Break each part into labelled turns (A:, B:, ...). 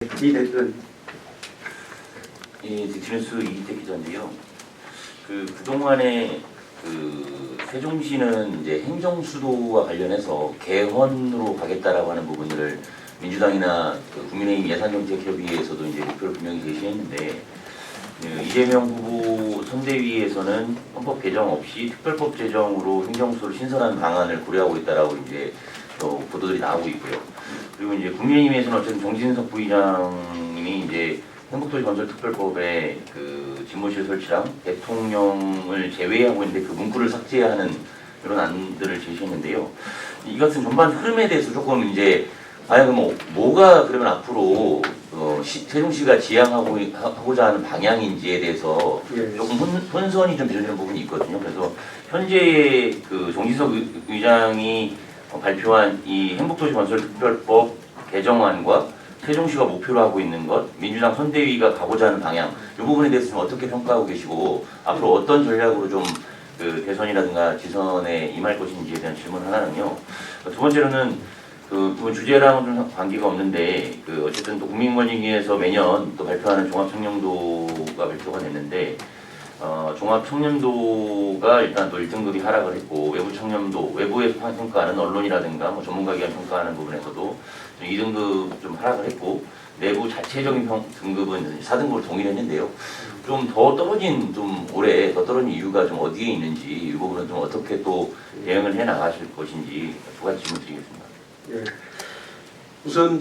A: 이됐든
B: 디티뉴스 이기태 기자인데요. 그동안에 세종시는 이제 행정수도와 관련해서 개헌으로 가겠다라고 하는 부분들을 민주당이나 국민의힘 예산정책협의회에서도 이제 목표를 분명히 제시했는데, 이재명 후보 선대위에서는 헌법 개정 없이 특별법 제정으로 행정수도를 신설하는 방안을 고려하고 있다라고 이제 보도들이 나오고 있고요. 그리고 이제 국민의힘에서는 어쨌든 정진석 부의장님이 이제 행복도시 건설특별법에 집무실 설치랑 대통령을 제외하고 있는데 그 문구를 삭제하는 이런 안들을 제시했는데요. 이 같은 전반 흐름에 대해서 조금 이제 과연 뭐가 그러면 앞으로 세종시가 지향하고자 하는 방향인지에 대해서 조금 혼선이 좀 빚어지는 부분이 있거든요. 그래서 현재 정진석 의장이 발표한 이 행복도시 건설특별법 개정안과 세종시가 목표로 하고 있는 것, 민주당 선대위가 가고자 하는 방향, 이 부분에 대해서 좀 어떻게 평가하고 계시고 앞으로 어떤 전략으로 좀 대선이라든가 지선에 임할 것인지에 대한 질문 하나는요. 두 번째로는 부분 주제랑은 좀 관계가 없는데 어쨌든 또 국민권익위에서 매년 또 발표하는 종합청렴도가 발표가 됐는데 종합청렴도가 일단 또 1등급이 하락을 했고 외부 청렴도, 외부에서 평가하는 언론이라든가 전문가기관 평가하는 부분에서도 2등급 좀 하락을 했고 내부 자체적인 등급은 4등급으로 동일했는데요. 좀 더 떨어진 올해 더 떨어진 이유가 좀 어디에 있는지 이 부분은 좀 어떻게 또 대응을 해 나가실 것인지 두 가지 질문 드리겠습니다.
A: 예. 우선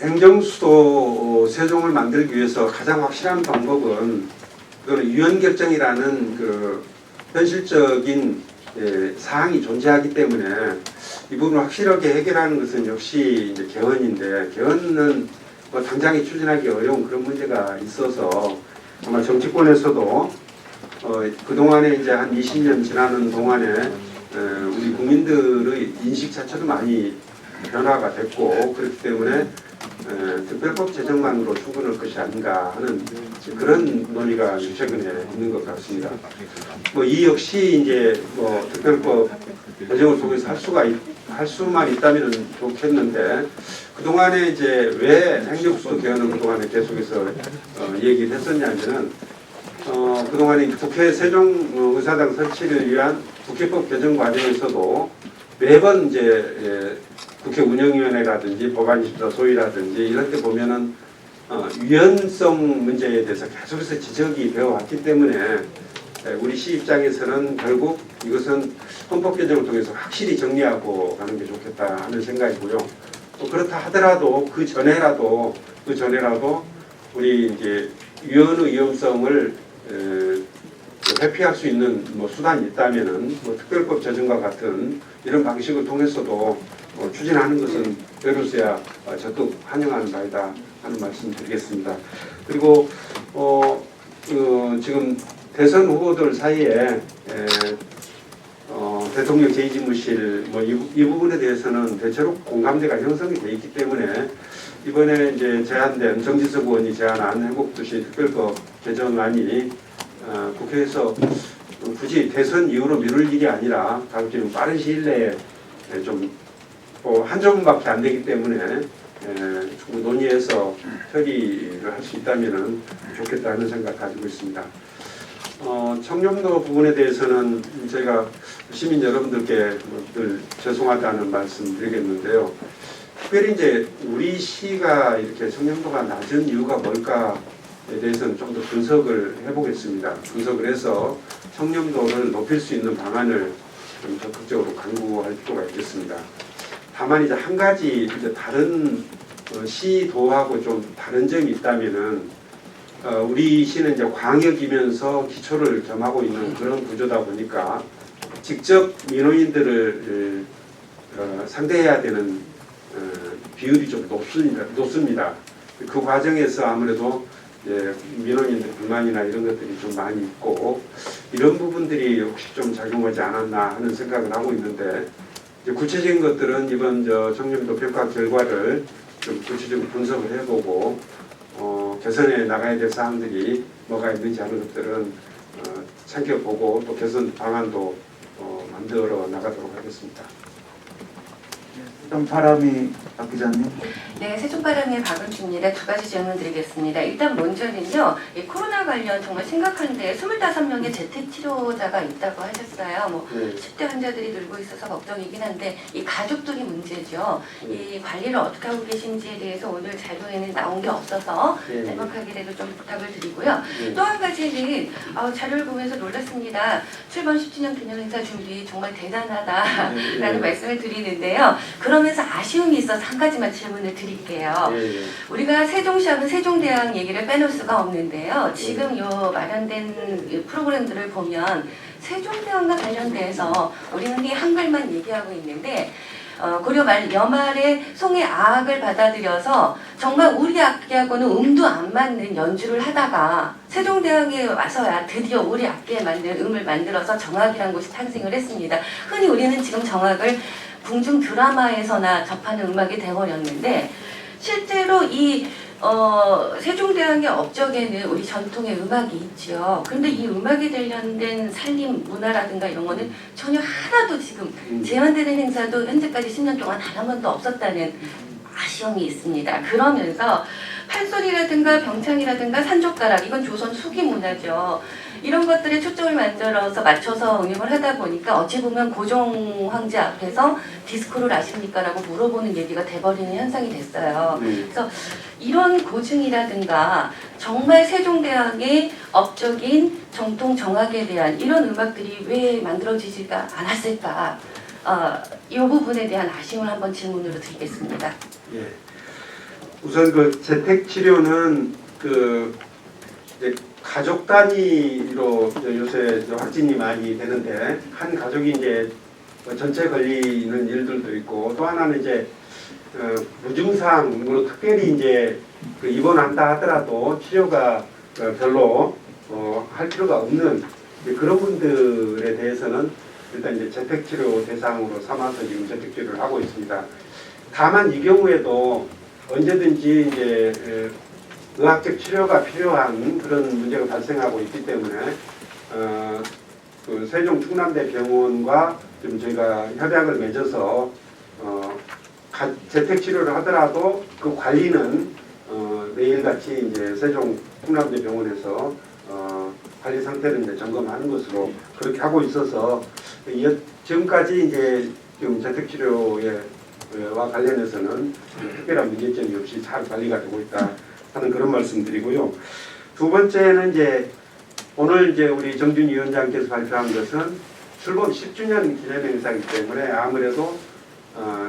A: 행정수도 세종을 만들기 위해서 가장 확실한 방법은 그거는 유연결정이라는 현실적인 사항이 존재하기 때문에 이 부분을 확실하게 해결하는 것은 역시 이제 개헌인데, 개헌은 당장에 추진하기 어려운 그런 문제가 있어서 아마 정치권에서도 그동안에 이제 한 20년 지나는 동안에 우리 국민들의 인식 자체도 많이 변화가 됐고, 그렇기 때문에 특별법 제정만으로 충분할 것이 아닌가 하는 그런 논의가 최근에 있는 것 같습니다. 이 역시 이제 특별법 제정을 통해서 할 수만 있다면 좋겠는데, 그동안에 이제 왜 행정수도 개헌을 그동안에 계속해서 얘기를 했었냐면은 그동안에 국회 세종의사당 설치를 위한 국회법 개정 과정에서도 매번 이제 국회 운영위원회라든지 법안심사 소위라든지 이런 데 보면은 유연성 문제에 대해서 계속해서 지적이 되어 왔기 때문에 우리 시 입장에서는 결국 이것은 헌법 개정을 통해서 확실히 정리하고 가는 게 좋겠다 하는 생각이고요. 그렇다 하더라도 그 전에라도 우리 이제 유연의 위험성을 회피할 수 있는 수단이 있다면은 특별법 제정과 같은 이런 방식을 통해서도 추진하는 것은 배로서야 적극 환영하는 바이다 하는 말씀 드리겠습니다. 그리고 지금 대선 후보들 사이에 대통령 제2집무실 이 부분에 대해서는 대체로 공감대가 형성이 되어 있기 때문에 이번에 이제 제안된 정진석 의원이 제안한 행복도시 특별법 개정안이 국회에서 굳이 대선 이후로 미룰 일이 아니라 다음 주 빠른 시일 내에 좀 한 조문밖에 안 되기 때문에 논의해서 처리를 할 수 있다면 좋겠다는 생각 가지고 있습니다. 청렴도 부분에 대해서는 제가 시민 여러분들께 늘 죄송하다는 말씀 드리겠는데요. 특별히 이제 우리 시가 이렇게 청렴도가 낮은 이유가 뭘까에 대해서는 좀 더 분석을 해보겠습니다. 분석을 해서 청렴도를 높일 수 있는 방안을 좀 적극적으로 강구할 필요가 있겠습니다. 다만 이제 한 가지 이제 다른 시도하고 좀 다른 점이 있다면은 우리 시는 이제 광역이면서 기초를 겸하고 있는 그런 구조다 보니까 직접 민원인들을 상대해야 되는 비율이 좀 높습니다. 그 과정에서 아무래도 민원인들 불만이나 이런 것들이 좀 많이 있고, 이런 부분들이 혹시 좀 작용하지 않았나 하는 생각을 하고 있는데, 이제 구체적인 것들은 이번 청렴도 평가 결과를 좀 구체적으로 분석을 해보고 개선해 나가야 될 사항들이 뭐가 있는지 하는 것들은 챙겨보고 또 개선 방안도 만들어 나가도록 하겠습니다.
C: 세종바람이 박 기자님.
D: 네, 세종바람의 박은주입니다. 두 가지 질문 드리겠습니다. 일단 먼저는요, 이 코로나 관련 정말 심각한데 25명의 재택치료자가 있다고 하셨어요. 뭐
A: 네.
D: 10대 환자들이 늘고 있어서 걱정이긴 한데 이 가족들이 문제죠. 이 관리를 어떻게 하고 계신지에 대해서 오늘 자료에는 나온 게 없어서
A: 네.
D: 짤막하게라도 좀 부탁을 드리고요.
A: 네.
D: 또 한 가지는 자료를 보면서 놀랐습니다. 7번 10주년 기념행사 준비 정말 대단하다라는
A: 네.
D: 말씀을 드리는데요. 그러면서 아쉬움이 있어서 한 가지만 질문을 드릴게요.
A: 네.
D: 우리가 세종시하면 세종대왕 얘기를 빼놓을 수가 없는데요. 지금 요 마련된 이 프로그램들을 보면 세종대왕과 관련돼서 우리는 흔히 한글만 얘기하고 있는데 고려 말 여말에 송의 아학을 받아들여서 정말 우리 악기하고는 음도 안 맞는 연주를 하다가 세종대왕에 와서야 드디어 우리 악기에 맞는 음을 만들어서 정악이라는 곳이 탄생을 했습니다. 흔히 우리는 지금 정악을 궁중 드라마에서나 접하는 음악이 되어버렸는데 실제로 이 세종대왕의 업적에는 우리 전통의 음악이 있죠. 그런데 이 음악에 관련된 살림 문화라든가 이런 거는 전혀 하나도 지금 제한되는 행사도 현재까지 10년 동안 단 한 번도 없었다는 아쉬움이 있습니다. 그러면서 판소리라든가 병창이라든가 산족가락 이건 조선 수기 문화죠. 이런 것들에 초점을 맞춰서 운영을 하다 보니까 어찌 보면 고종 황제 앞에서 디스코를 아십니까? 라고 물어보는 얘기가 돼버리는 현상이 됐어요.
A: 네.
D: 그래서 이런 고증이라든가 정말 세종대왕의 업적인 정통 정악에 대한 이런 음악들이 왜 만들어지지가 않았을까? 이 부분에 대한 아쉬움을 한번 질문으로 드리겠습니다.
A: 예. 우선 그 재택 치료는 그 이제 가족 단위로 요새 확진이 많이 되는데 한 가족이 이제 전체 걸리는 일들도 있고 또 하나는 이제 무증상으로 특별히 이제 그 입원한다 하더라도 치료가 별로 할 필요가 없는 그런 분들에 대해서는 일단 이제 재택치료 대상으로 삼아서 지금 재택치료를 하고 있습니다. 다만 이 경우에도 언제든지 이제 의학적 치료가 필요한 그런 문제가 발생하고 있기 때문에 그 세종 충남대병원과 좀 저희가 협약을 맺어서 재택 치료를 하더라도 그 관리는 매일같이 이제 세종 충남대병원에서 관리 상태를 이제 점검하는 것으로 그렇게 하고 있어서 지금까지 이제 지금 재택 치료와 관련해서는 특별한 문제점이 없이 잘 관리가 되고 있다 하는 그런 말씀드리고요. 두 번째는 이제 오늘 이제 우리 정준 위원장께서 발표한 것은 출범 10주년 기념행사이기 때문에 아무래도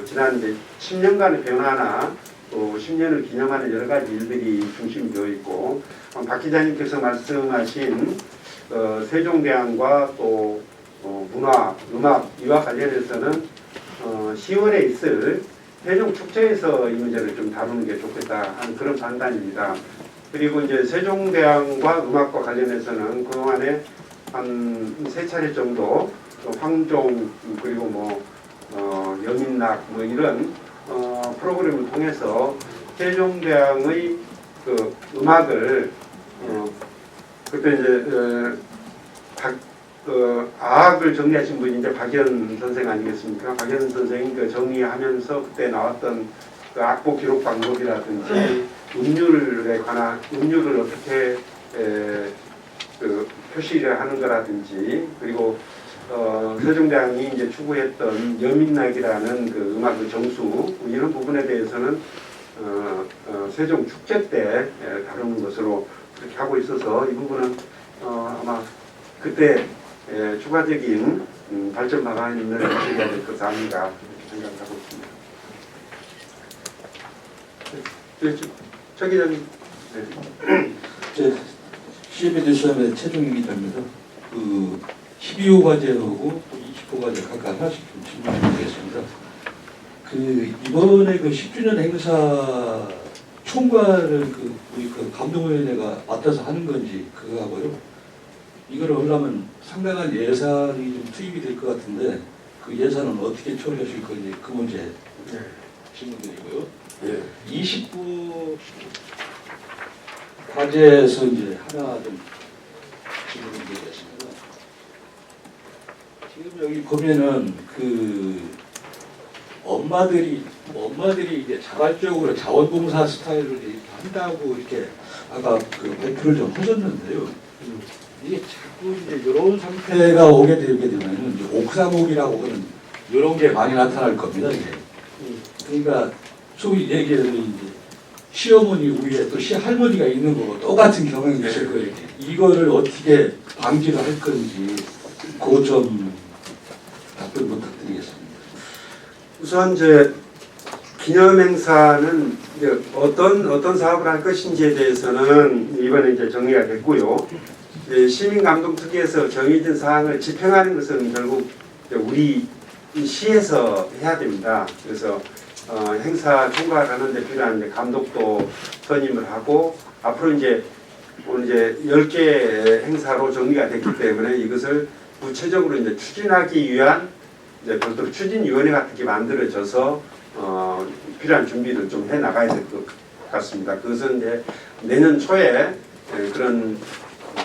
A: 지난 이제 10년간의 변화나 또 10년을 기념하는 여러 가지 일들이 중심이 되어 있고 박 기자님께서 말씀하신 세종대왕과 또 문화, 음악 이와 관련해서는 10월에 있을 세종축제에서 이 문제를 좀 다루는 게 좋겠다 하는 그런 판단입니다. 그리고 이제 세종대왕과 음악과 관련해서는 그동안에 한 3차례 정도 황종 그리고 뭐 여민락 뭐 이런 프로그램을 통해서 세종대왕의 그 음악을 그때 이제 아학을 정리하신 분이 이제 박연 선생 아니겠습니까? 박연 선생이 그 정리하면서 그때 나왔던 그 악보 기록 방법이라든지 음률에 관한 음률을 어떻게 그 표시를 하는 거라든지 그리고 세종대왕이 이제 추구했던 여민락이라는 그 음악의 정수 이런 부분에 대해서는 세종 축제 때 다루는 것으로 그렇게 하고 있어서 이 부분은 아마 그때 추가적인 발전 방안을 제기해야 될 것 아닌가 이렇게 생각하고 있습니다. 저 기자님.
E: 제 CMD 수험의 최종 기자입니다. 그 12호 과제하고 20호 과제 각각 하나씩 좀 질문드리겠습니다. 그 이번에 그 10주년 행사 총괄을 우리 그 감독위원회가 맡아서 하는 건지 그거 하고요. 이거를 하려면 상당한 예산이 좀 투입이 될 것 같은데 그 예산은 어떻게 처리하실 건지 그 문제 질문드리고요. 20부 과제에서 이제 하나 좀 질문드리겠습니다. 지금 여기 보면은 그 엄마들이 이제 자발적으로 자원봉사 스타일로 이렇게 한다고 이렇게 아까 그 발표를 좀 하셨는데요. 이게 자꾸 이제 이런 상태가 오게 되면은 이제 옥사목이라고 하는 이런 게 많이 나타날 겁니다. 이게. 그러니까 소위 얘기해서 이제 시어머니 위에 또 시할머니가 있는 거고 똑같은 경험이 있을 거예요. 이거를 어떻게 방지를 할 건지 그거 좀 답변 부탁드리겠습니다.
A: 우선 이제 기념행사는 이제 어떤 사업을 할 것인지에 대해서는 이번에 이제 정리가 됐고요. 이제 시민감동특위에서 정해진 사항을 집행하는 것은 결국 이제 우리 시에서 해야 됩니다. 그래서 행사 총괄하는 데 필요한 이제 감독도 선임을 하고 앞으로 이제 오늘 이제 10개 행사로 정리가 됐기 때문에 이것을 구체적으로 이제 추진하기 위한 이제 별도로 추진위원회 같은 게 만들어져서 필요한 준비를 좀 해 나가야 될 것 같습니다. 그것은 이제 내년 초에 그런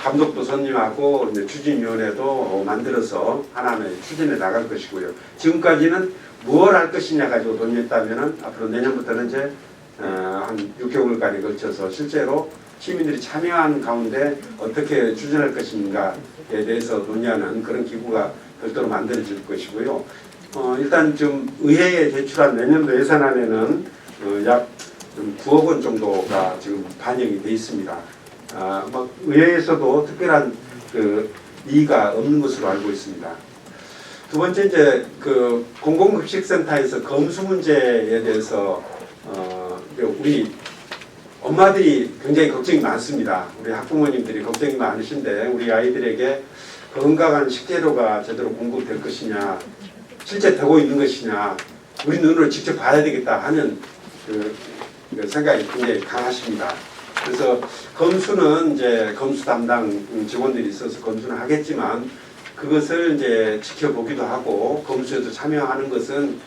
A: 감독도 선임하고 이제 추진위원회도 만들어서 하나하나 추진해 나갈 것이고요. 지금까지는 무엇 할 것이냐 가지고 논의했다면은 앞으로 내년부터는 이제 한 6개월간에 걸쳐서 실제로 시민들이 참여한 가운데 어떻게 추진할 것인가에 대해서 논의하는 그런 기구가 별도로 만들어질 것이고요. 일단 좀 의회에 제출한 내년도 예산안에는 약 9억 원 정도가 지금 반영이 돼 있습니다. 막 의회에서도 특별한 그 이의가 없는 것으로 알고 있습니다. 두 번째 이제 그 공공급식센터에서 검수 문제에 대해서 우리 엄마들이 굉장히 걱정이 많습니다. 우리 학부모님들이 걱정이 많으신데 우리 아이들에게 건강한 식재료가 제대로 공급될 것이냐, 실제 되고 있는 것이냐, 우리 눈으로 직접 봐야 되겠다 하는 그 생각이 굉장히 강하십니다. 그래서 검수는 이제 검수 담당 직원들이 있어서 검수는 하겠지만 그것을 이제 지켜보기도 하고 검수에도 참여하는 것은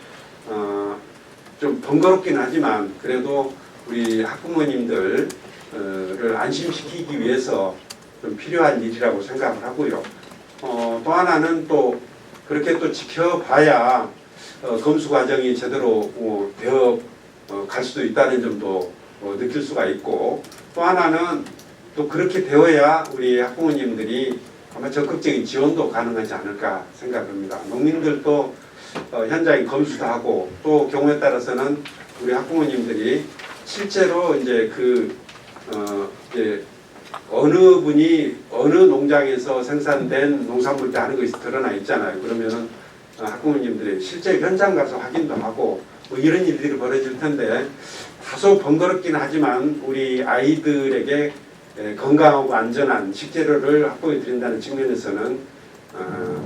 A: 좀 번거롭긴 하지만 그래도 우리 학부모님들을 안심시키기 위해서 좀 필요한 일이라고 생각을 하고요. 또 하나는 또 그렇게 또 지켜봐야 검수 과정이 제대로 되어 갈 수도 있다는 점도 느낄 수가 있고 또 하나는 또 그렇게 되어야 우리 학부모님들이 아마 적극적인 지원도 가능하지 않을까 생각합니다. 농민들도 현장에 검수도 하고 또 경우에 따라서는 우리 학부모님들이 실제로 이제 이제 어느 분이 어느 농장에서 생산된 농산물들 하는 것이 드러나 있잖아요. 그러면은 학부모님들이 실제 현장 가서 확인도 하고 뭐 이런 일들이 벌어질 텐데 다소 번거롭긴 하지만 우리 아이들에게 건강하고 안전한 식재료를 확보해 드린다는 측면에서는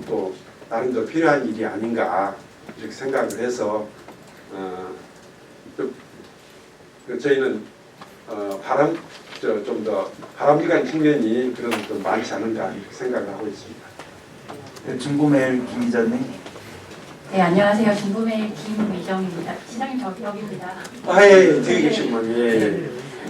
A: 또 나름대로 필요한 일이 아닌가 이렇게 생각을 해서 저희는 좀 더 바람직한 측면이 그런 좀 많지 않은가 이렇게 생각을 하고 있습니다.
C: 네, 중고메일 김 기자님.
F: 네, 안녕하세요. 중고메일 김미정입니다. 시장님 저 여기입니다.
A: 예, 뒤에 계신 분, 예.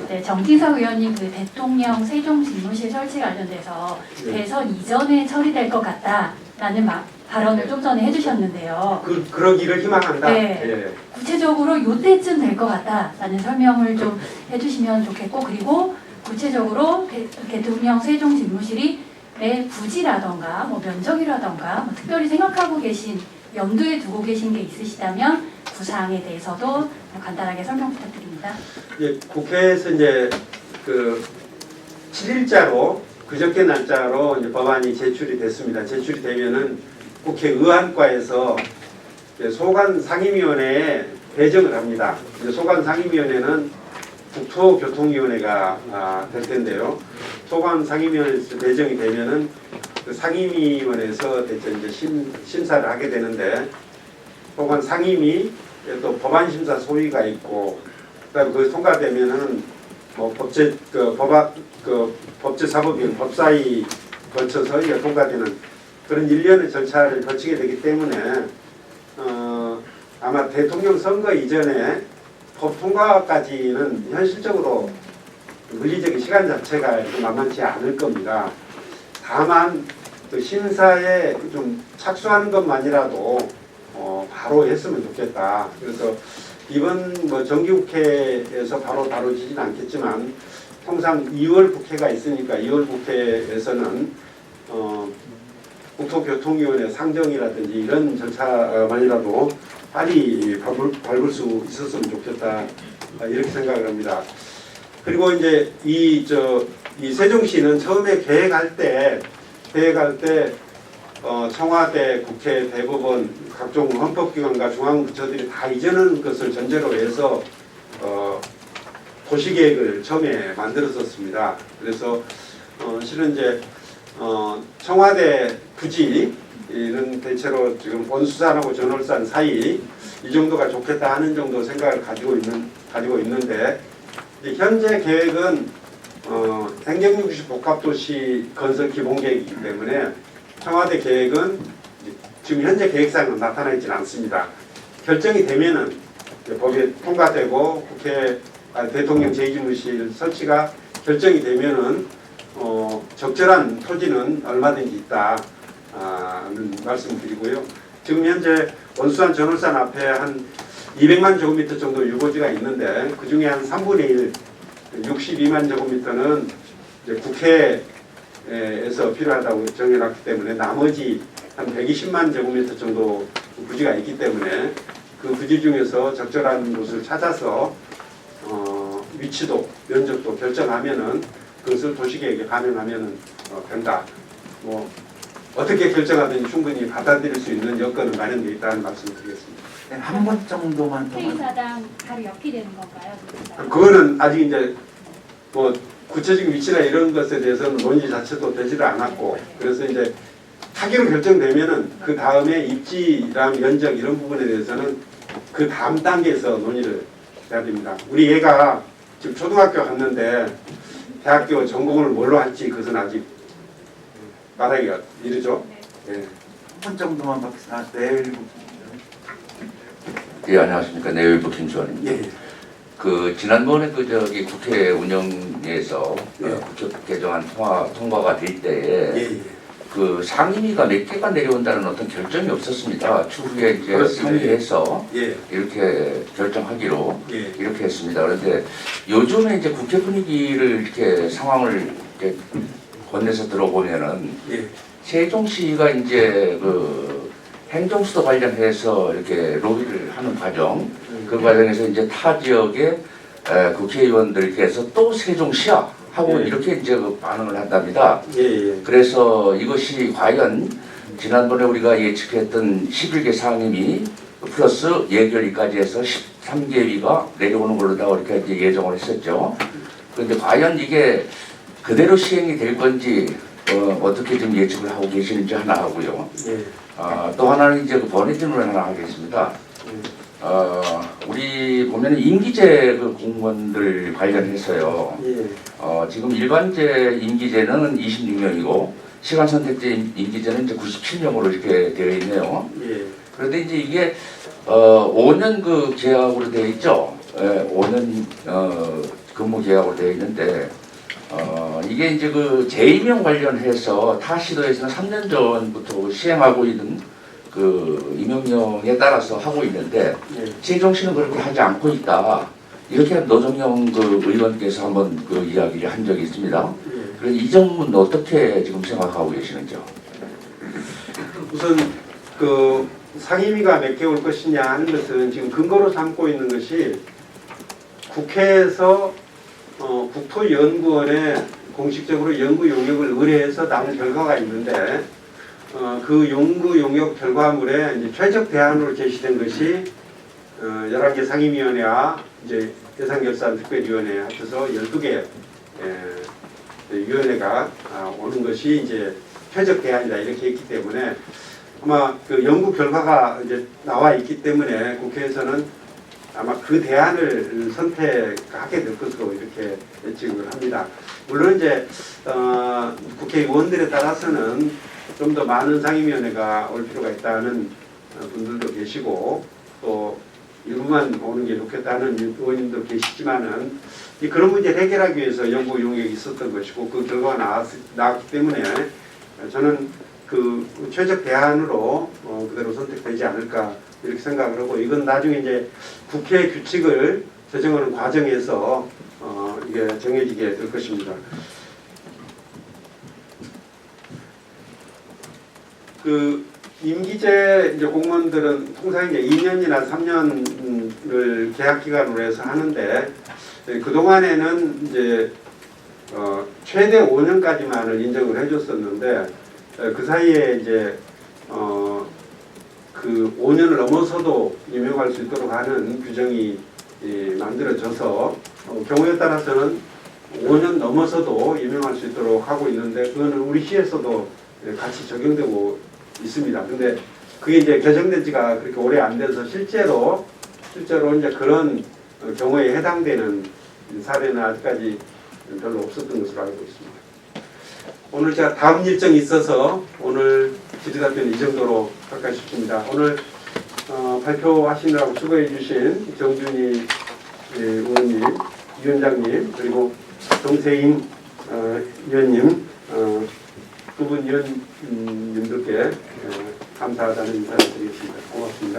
F: 네, 정진석 의원님 그 대통령 세종 집무실 설치 관련돼서
A: 네.
F: 대선 이전에 처리될 것 같다라는 발언을 좀 전에 해주셨는데요.
A: 그러기를 희망한다.
F: 네.
A: 예.
F: 구체적으로 요때쯤 될 것 같다라는 설명을 좀 해주시면 좋겠고 그리고 구체적으로 대통령 세종 집무실이 내 부지라던가 뭐 면적이라던가 뭐 특별히 생각하고 계신 염두에 두고 계신 게 있으시다면 구사항에 대해서도 간단하게 설명 부탁드립니다.
A: 예, 국회에서 이제 그 7일자로 그저께 날짜로 이제 법안이 제출이 됐습니다. 제출이 되면은 국회 의안과에서 소관 상임위원회에 배정을 합니다. 이제 소관 상임위원회는 국토교통위원회가 될 텐데요. 소관 상임위원회에서 배정이 되면은 그 상임위원회에서 대체 이제 심사를 하게 되는데 소관 상임위 또 법안 심사 소위가 있고 그다음 그 통과되면은 뭐 법제사법위원 법사위 거쳐서 이게 통과되는 그런 일련의 절차를 거치게 되기 때문에 아마 대통령 선거 이전에 법 통과까지는 현실적으로 물리적인 시간 자체가 만만치 않을 겁니다. 다만 그 심사에 좀 착수하는 것만이라도 바로 했으면 좋겠다. 그래서 이번 뭐 정기국회에서 바로 다뤄지진 않겠지만 통상 2월 국회가 있으니까 2월 국회에서는 국토교통위원회 상정이라든지 이런 절차만이라도 빨리 밟을 수 있었으면 좋겠다, 이렇게 생각을 합니다. 그리고 이제 이 세종시는 처음에 계획할 때 청와대, 국회, 대법원, 각종 헌법기관과 중앙부처들이 다 이전하는 것을 전제로 해서 도시계획을 처음에 만들었었습니다. 그래서 실은 이제 청와대 부지는 대체로 지금 원수산하고 전월산 사이 이 정도가 좋겠다 하는 정도 생각을 가지고 있는데 현재 계획은 행정육시 복합도시 건설 기본계획이기 때문에 청와대 계획은 지금 현재 계획상은 나타나 있지는 않습니다. 결정이 되면은 법에 통과되고 국회 대통령 제2집무실 설치가 결정이 되면은 적절한 토지는 얼마든지 있다는 말씀드리고요. 지금 현재 원수산 전월산 앞에 한 200만 제곱미터 정도 유보지가 있는데 그 중에 한 3분의 1, 62만 제곱미터는 국회에서 필요하다고 정해놨기 때문에 나머지 한 120만 제곱미터 정도 부지가 있기 때문에 그 부지 중에서 적절한 곳을 찾아서 위치도 면적도 결정하면은 그것을 도시계획에 반영하면은 된다. 뭐 어떻게 결정하든지 충분히 받아들일 수 있는 여건은 마련되어 있다는 말씀을 드리겠습니다.
C: 네, 한 번 정도만 더.
F: 회의사당 바로 옆이 되는 건가요?
A: 그거는 아직 이제 뭐 구체적인 위치나 이런 것에 대해서는 논의 자체도 되지를 않았고, 그래서 이제 하기로 결정되면은 그 다음에 입지랑 면적 이런 부분에 대해서는 그 다음 단계에서 논의를 해야 됩니다. 우리 얘가 지금 초등학교 갔는데 대학교 전공을 뭘로 할지 그것은 아직 말하기가 이르죠. 예.
C: 한 번 정도만 내일.
G: 예, 안녕하십니까. 내일부 김수환입니다.
A: 예.
G: 지난번에 국회 운영에서
A: 예.
G: 국회 개정안 통과가 될 때에
A: 예.
G: 상임위가 몇 개가 내려온다는 어떤 결정이 없었습니다. 추후에 이제
A: 그렇습니다.
G: 상의해서
A: 예.
G: 이렇게 결정하기로
A: 예.
G: 이렇게 했습니다. 그런데 요즘에 이제 국회 분위기를 이렇게 상황을 이렇게 건네서 들어보면은
A: 예.
G: 세종시가 이제 행정수도 관련해서 이렇게 로비를 하는 과정, 그 과정에서 이제 타 지역의 국회의원들께서 또 세종시야 하고
A: 예.
G: 이렇게 이제 반응을 한답니다.
A: 예.
G: 그래서 이것이 과연 지난번에 우리가 예측했던 11개 상임위 플러스 예결위까지 해서 13개위가 내려오는 걸로 다 이렇게 이제 예정을 했었죠. 그런데 과연 이게 그대로 시행이 될 건지 어떻게 좀 예측을 하고 계시는지 하나 하고요.
A: 예.
G: 또 하나는 이제 번외 질문을 하나 하겠습니다. 우리 보면 임기제 공무원들 관련해서요.
A: 예.
G: 지금 일반제 임기제는 26명이고 시간 선택제 임기제는 이제 97명으로 이렇게 되어 있네요.
A: 예.
G: 그런데 이제 이게 5년 계약으로 되어 있죠. 5년 근무 계약으로 되어 있는데 이게 이제 재임용 관련해서 타 시도에서는 3년 전부터 시행하고 있는 임용령에 따라서 하고 있는데
A: 예.
G: 세종시는 그렇게 하지 않고 있다. 이렇게 노정영 의원께서 한번 이야기를 한 적이 있습니다.
A: 예.
G: 그래서 이 점은 어떻게 지금 생각하고 계시는지요?
A: 우선 상임위가 몇 개 올 것이냐 하는 것은 지금 근거로 삼고 있는 것이 국회에서 국토연구원에 공식적으로 연구 용역을 의뢰해서 나온 결과가 있는데 그 연구 용역 결과물에 이제 최적 대안으로 제시된 것이 11개 상임위원회와 이제 예산결산특별위원회 합쳐서 12개 위원회가 오는 것이 이제 최적 대안이다 이렇게 했기 때문에 아마 연구 결과가 이제 나와 있기 때문에 국회에서는 아마 그 대안을 선택하게 될 것으로 이렇게 예측을 합니다. 물론 이제 국회의원들에 따라서는 좀 더 많은 상임위원회가 올 필요가 있다는 분들도 계시고 또 일부만 오는 게 좋겠다는 의원님도 계시지만은 그런 문제를 해결하기 위해서 연구 용역이 있었던 것이고 그 결과가 나왔기 때문에 저는 최적 대안으로 그대로 선택되지 않을까 이렇게 생각을 하고 이건 나중에 이제 국회 규칙을 제정하는 과정에서 이게 정해지게 될 것입니다. 그 임기제 이제 공무원들은 통상 이제 2년이나 3년을 계약 기간으로 해서 하는데 그 동안에는 이제 최대 5년까지만을 인정을 해줬었는데 그 사이에 이제 그 5년을 넘어서도 임용할 수 있도록 하는 규정이 만들어져서 경우에 따라서는 5년 넘어서도 임용할 수 있도록 하고 있는데 그거는 우리 시에서도 같이 적용되고 있습니다. 근데 그게 이제 개정된 지가 그렇게 오래 안 돼서 실제로 이제 그런 경우에 해당되는 사례는 아직까지 별로 없었던 것으로 알고 있습니다. 오늘 제가 다음 일정이 있어서 오늘 질의답변 이 정도로 할까 싶습니다. 오늘 발표하시느라고 수고해 주신 정준희 의원님, 위원장님 그리고 정세인 위원님 두 분 위원님들께 감사하다는 인사를 드리겠습니다. 고맙습니다.